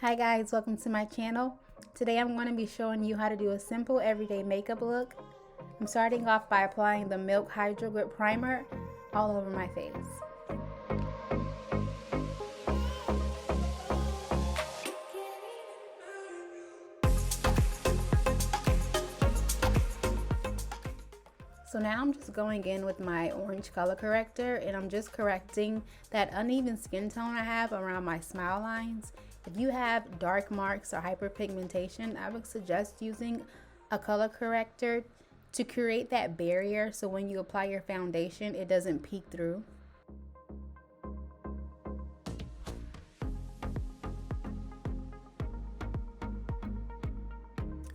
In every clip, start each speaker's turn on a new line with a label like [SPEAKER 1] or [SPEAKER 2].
[SPEAKER 1] Hi guys, welcome to my channel. Today I'm going to be showing you how to do a simple everyday makeup look. I'm starting off by applying the Milk Hydro Grip Primer all over my face. So now I'm just going in with my orange color corrector and I'm just correcting that uneven skin tone I have around my smile lines. If you have dark marks or hyperpigmentation, I would suggest using a color corrector to create that barrier so when you apply your foundation, it doesn't peek through.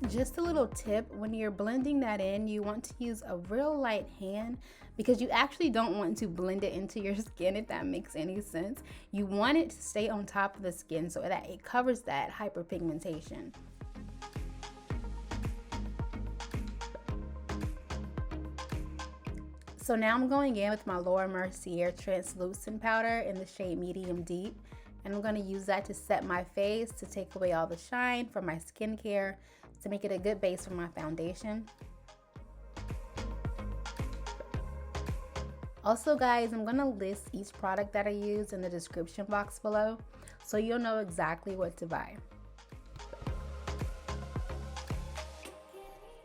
[SPEAKER 1] Just a little tip, when you're blending that in, you want to use a real light hand because you actually don't want to blend it into your skin, if that makes any sense. You want it to stay on top of the skin so that it covers that hyperpigmentation. So now I'm going in with my L'Oreal Mercier translucent powder in the shade medium deep, and I'm going to use that to set my face, to take away all the shine from my skincare, to make it a good base for my foundation. Also guys, I'm gonna list each product that I use in the description box below so you'll know exactly what to buy.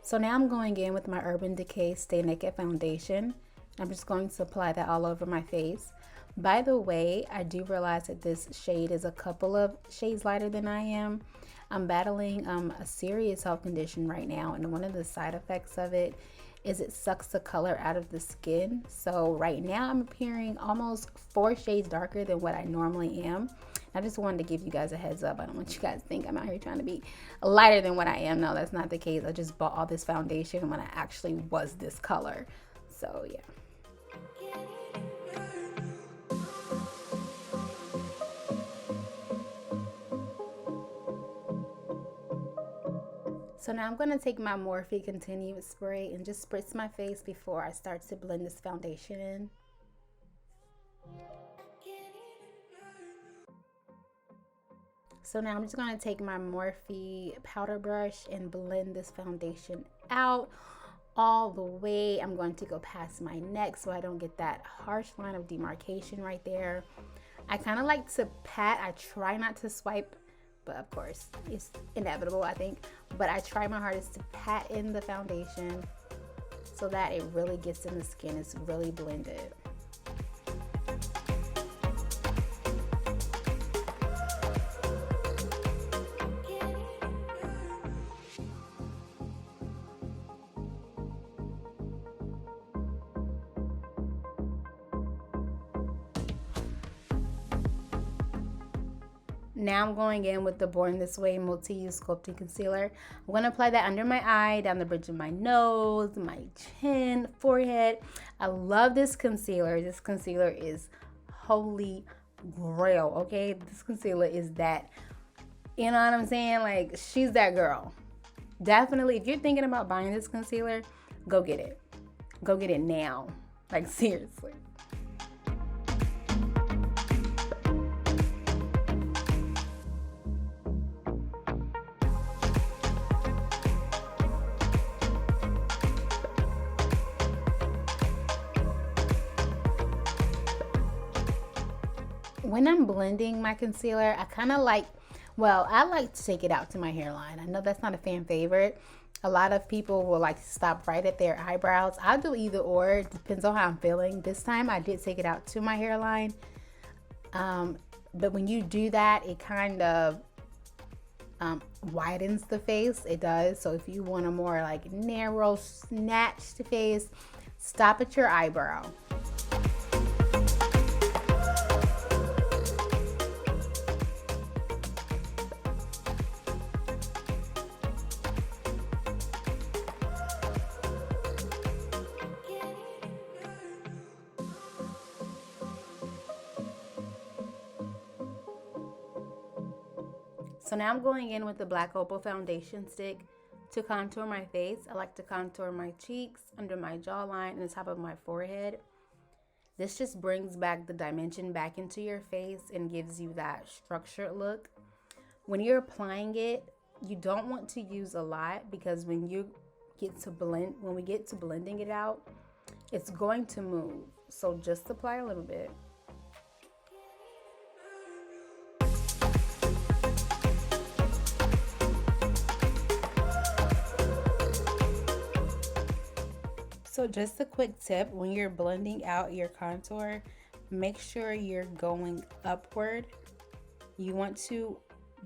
[SPEAKER 1] So now I'm going in with my Urban Decay Stay Naked foundation. I'm just going to apply that all over my face. By the way, I do realize that this shade is a couple of shades lighter than I am. I'm battling a serious health condition right now, and one of the side effects of it is it sucks the color out of the skin. So right now I'm appearing almost 4 shades darker than what I normally am. I just wanted to give you guys a heads up. I don't want you guys to think I'm out here trying to be lighter than what I am. No, that's not the case. I just bought all this foundation when I actually was this color. So yeah. So now I'm going to take my Morphe Continuous Spray and just spritz my face before I start to blend this foundation in. So now I'm just going to take my Morphe powder brush and blend this foundation out all the way. I'm going to go past my neck so I don't get that harsh line of demarcation right there. I kind of like to pat. I try not to swipe, but of course it's inevitable, I think. But I try my hardest to pat in the foundation so that it really gets in the skin. It's really blended. Now I'm going in with the Born This Way Multi-Use Sculpting Concealer. I'm going to apply that under my eye, down the bridge of my nose, my chin, forehead. I love this concealer. This concealer is holy grail, okay? This concealer is that, you know what I'm saying? Like, she's that girl. Definitely, if you're thinking about buying this concealer, go get it. Go get it now. Like, seriously. When I'm blending my concealer, I kind of like, well, I like to take it out to my hairline. I know that's not a fan favorite. A lot of people will like to stop right at their eyebrows. I'll do either or. It depends on how I'm feeling. This time I did take it out to my hairline. But when you do that, it kind of widens the face. It does. So if you want a more like narrow, snatched face, stop at your eyebrow. So now I'm going in with the Black Opal foundation stick to contour my face. I like to contour my cheeks, under my jawline, and the top of my forehead. This just brings back the dimension back into your face and gives you that structured look. When you're applying it, you don't want to use a lot, because when we get to blending it out, it's going to move. So just apply a little bit. So just a quick tip, when you're blending out your contour, make sure you're going upward. You want to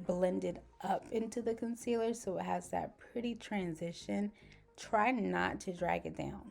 [SPEAKER 1] blend it up into the concealer so it has that pretty transition. Try not to drag it down.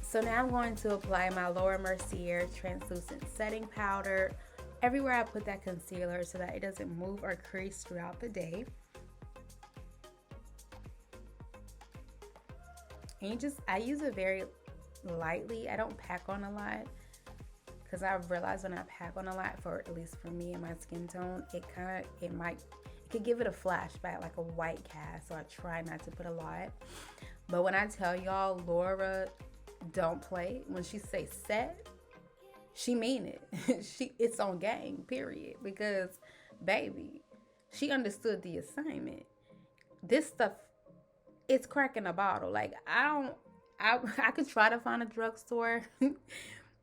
[SPEAKER 1] So now I'm going to apply my Mercier translucent setting powder everywhere I put that concealer so that it doesn't move or crease throughout the day. And I use it very lightly. I don't pack on a lot, because I've realized when I pack on a lot, for at least for me and my skin tone, it could give it a flashback, like a white cast. So I try not to put a lot. But when I tell y'all, Laura don't play. When she say set, she mean it. It's on game, period. Because baby, she understood the assignment. This stuff, it's cracking a bottle. Like I could try to find a drugstore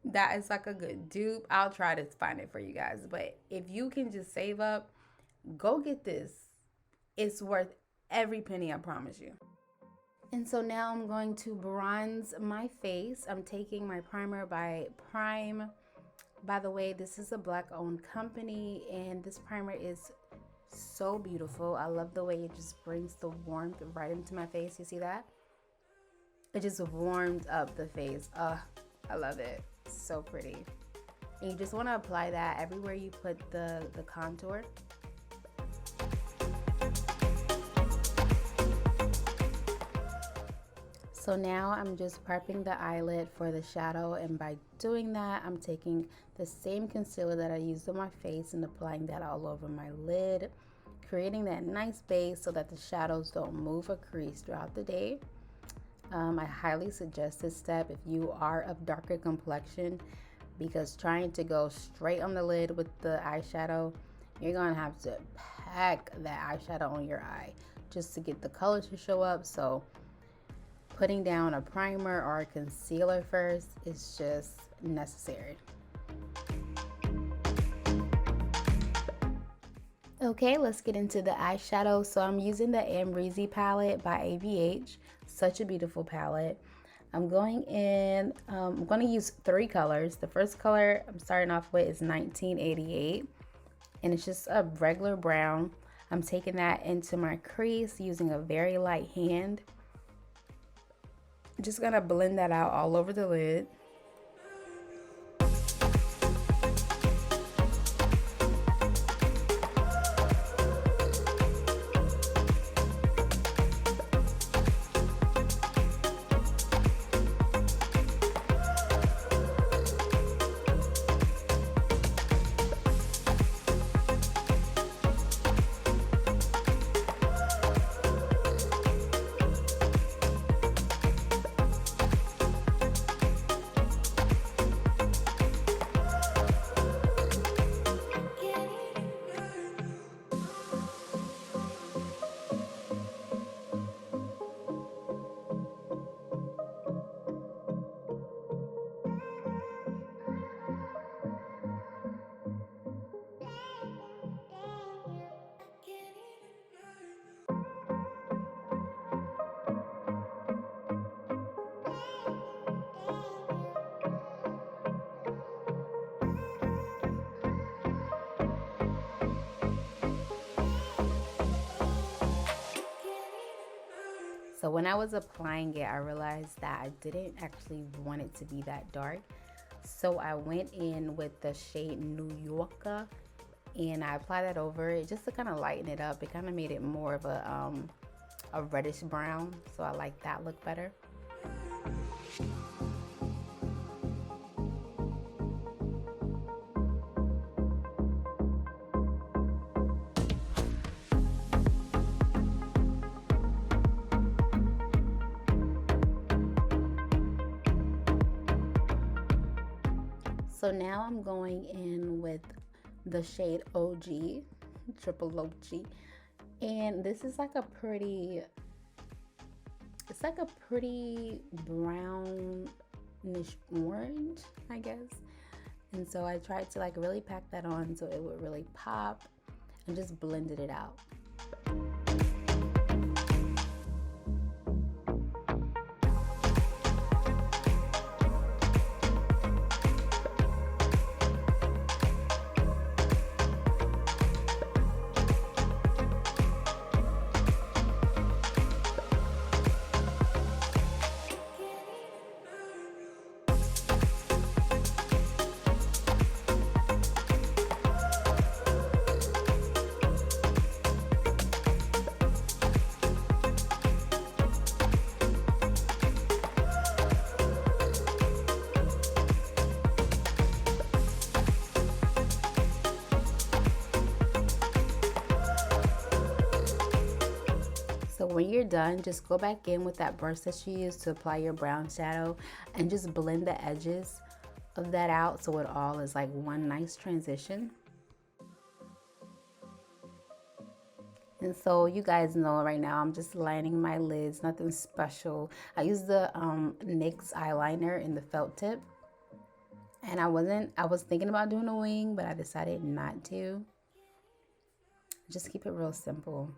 [SPEAKER 1] that is like a good dupe. I'll try to find it for you guys. But if you can just save up, go get this. It's worth every penny, I promise you. And so now I'm going to bronze my face. I'm taking my primer by Prime. By the way, this is a Black-owned company, and this primer is so beautiful. I love the way it just brings the warmth right into my face. You see that? It just warmed up the face. I love it. So pretty. And you just want to apply that everywhere you put the contour. So now I'm just prepping the eyelid for the shadow, and by doing that, I'm taking the same concealer that I used on my face and applying that all over my lid, creating that nice base so that the shadows don't move or crease throughout the day. I highly suggest this step if you are of darker complexion, because trying to go straight on the lid with the eyeshadow, you're gonna have to pack that eyeshadow on your eye just to get the color to show up. So putting down a primer or a concealer first is just necessary. Okay, let's get into the eyeshadow. So I'm using the Amreezy palette by ABH. Such a beautiful palette. I'm going to use 3 colors. The first color I'm starting off with is 1988, and it's just a regular brown. I'm taking that into my crease using a very light hand. Just gonna blend that out all over the lid. So when I was applying it, I realized that I didn't actually want it to be that dark. So I went in with the shade New Yorker and I applied that over it just to kind of lighten it up. It kind of made it more of a reddish brown, so I like that look better. So now I'm going in with the shade OG, triple OG, and this is like a pretty, it's like a pretty brownish orange, I guess. And so I tried to like really pack that on so it would really pop, and just blended it out. So when you're done, just go back in with that brush that you used to apply your brown shadow and just blend the edges of that out so it all is like one nice transition. And so you guys know right now I'm just lining my lids, nothing special. I used the NYX eyeliner in the felt tip. And I was thinking about doing a wing, but I decided not to. Just keep it real simple.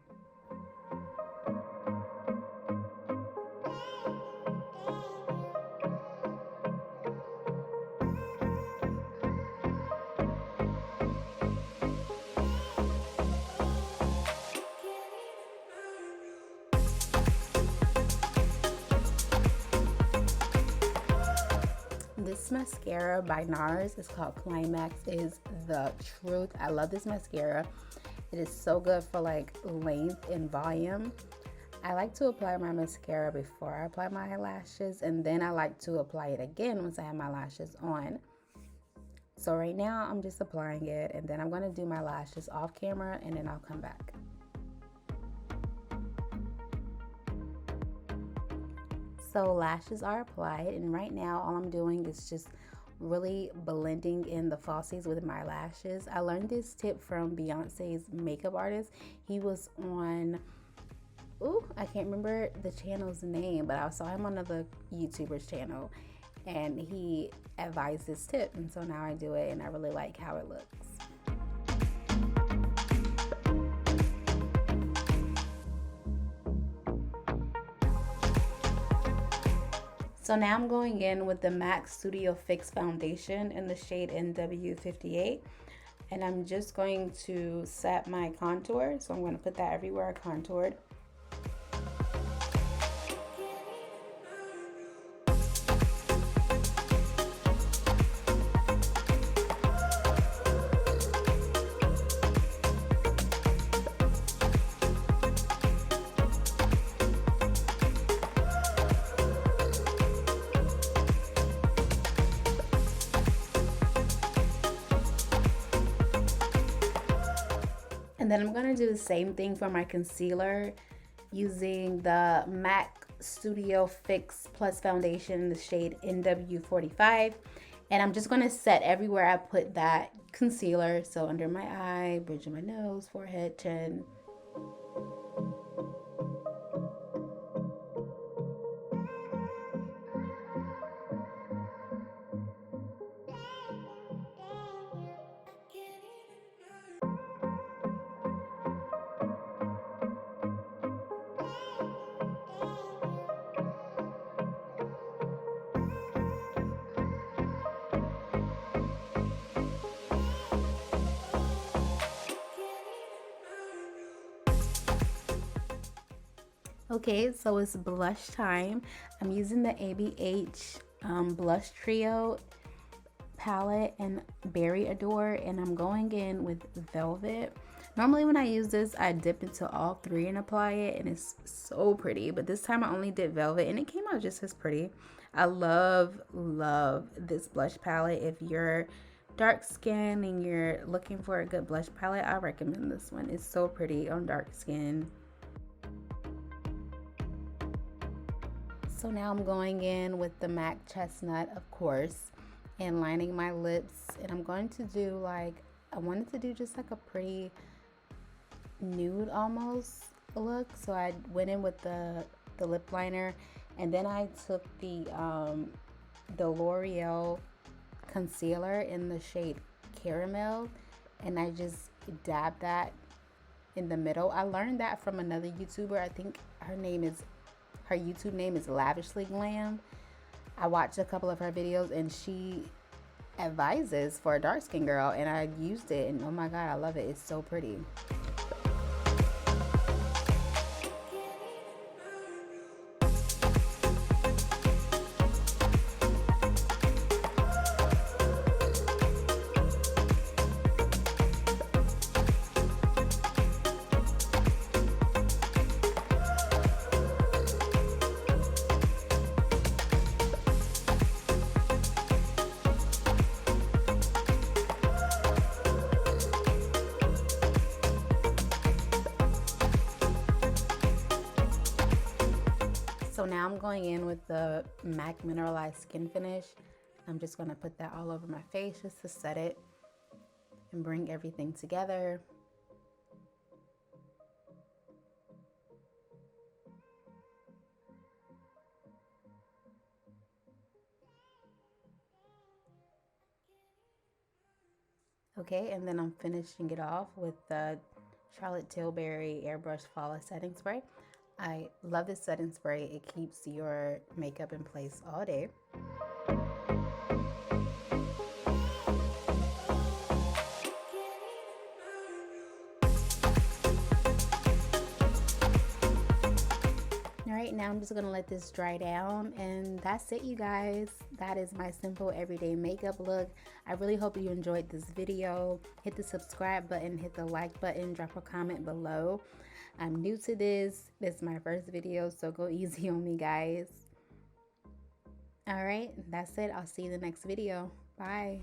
[SPEAKER 1] This mascara by Nars is called Climax. Is the truth. I love this mascara. It is so good for like length and volume. I like to apply my mascara before I apply my eyelashes, and then I like to apply it again once I have my lashes on. So right now I'm just applying it, and then I'm going to do my lashes off camera, and then I'll come back. So lashes are applied, and right now all I'm doing is just really blending in the falsies with my lashes. I learned this tip from Beyonce's makeup artist. He was on, I can't remember the channel's name, but I saw him on another YouTuber's channel and he advised this tip, and so now I do it and I really like how it looks. So now I'm going in with the MAC Studio Fix Foundation in the shade NW58. And I'm just going to set my contour. So I'm going to put that everywhere I contoured. And then I'm going to do the same thing for my concealer using the MAC Studio Fix Plus Foundation in the shade NW45. And I'm just going to set everywhere I put that concealer. So under my eye, bridge of my nose, forehead, chin. Okay, so it's blush time. I'm using the ABH Blush Trio palette and Berry Adore, and I'm going in with Velvet. Normally when I use this, I dip into all three and apply it, and it's so pretty. But this time I only did Velvet, and it came out just as pretty. I love this blush palette. If you're dark skin and you're looking for a good blush palette, I recommend this one. It's so pretty on dark skin. So now I'm going in with the MAC Chestnut, of course, and lining my lips. And I'm going to do like, I wanted to do just like a pretty nude almost look. So I went in with the lip liner, and then I took the Loreal concealer in the shade Caramel, and I just dabbed that in the middle. I learned that from another YouTuber. I think her YouTube name is Lavishly Glam. I watched a couple of her videos, and she advises for a dark skin girl, and I used it, and oh my god, I love it. It's so pretty. So now I'm going in with the MAC Mineralize Skin Finish. I'm just going to put that all over my face just to set it and bring everything together. Okay, and then I'm finishing it off with the Charlotte Tilbury Airbrush Flawless Setting Spray. I love this setting spray. It keeps your makeup in place all day. Alright, now I'm just going to let this dry down, and that's it, you guys. That is my simple everyday makeup look. I really hope you enjoyed this video. Hit the subscribe button, hit the like button, drop a comment below. I'm new to this. This is my first video, so go easy on me, guys. Alright, that's it. I'll see you in the next video. Bye.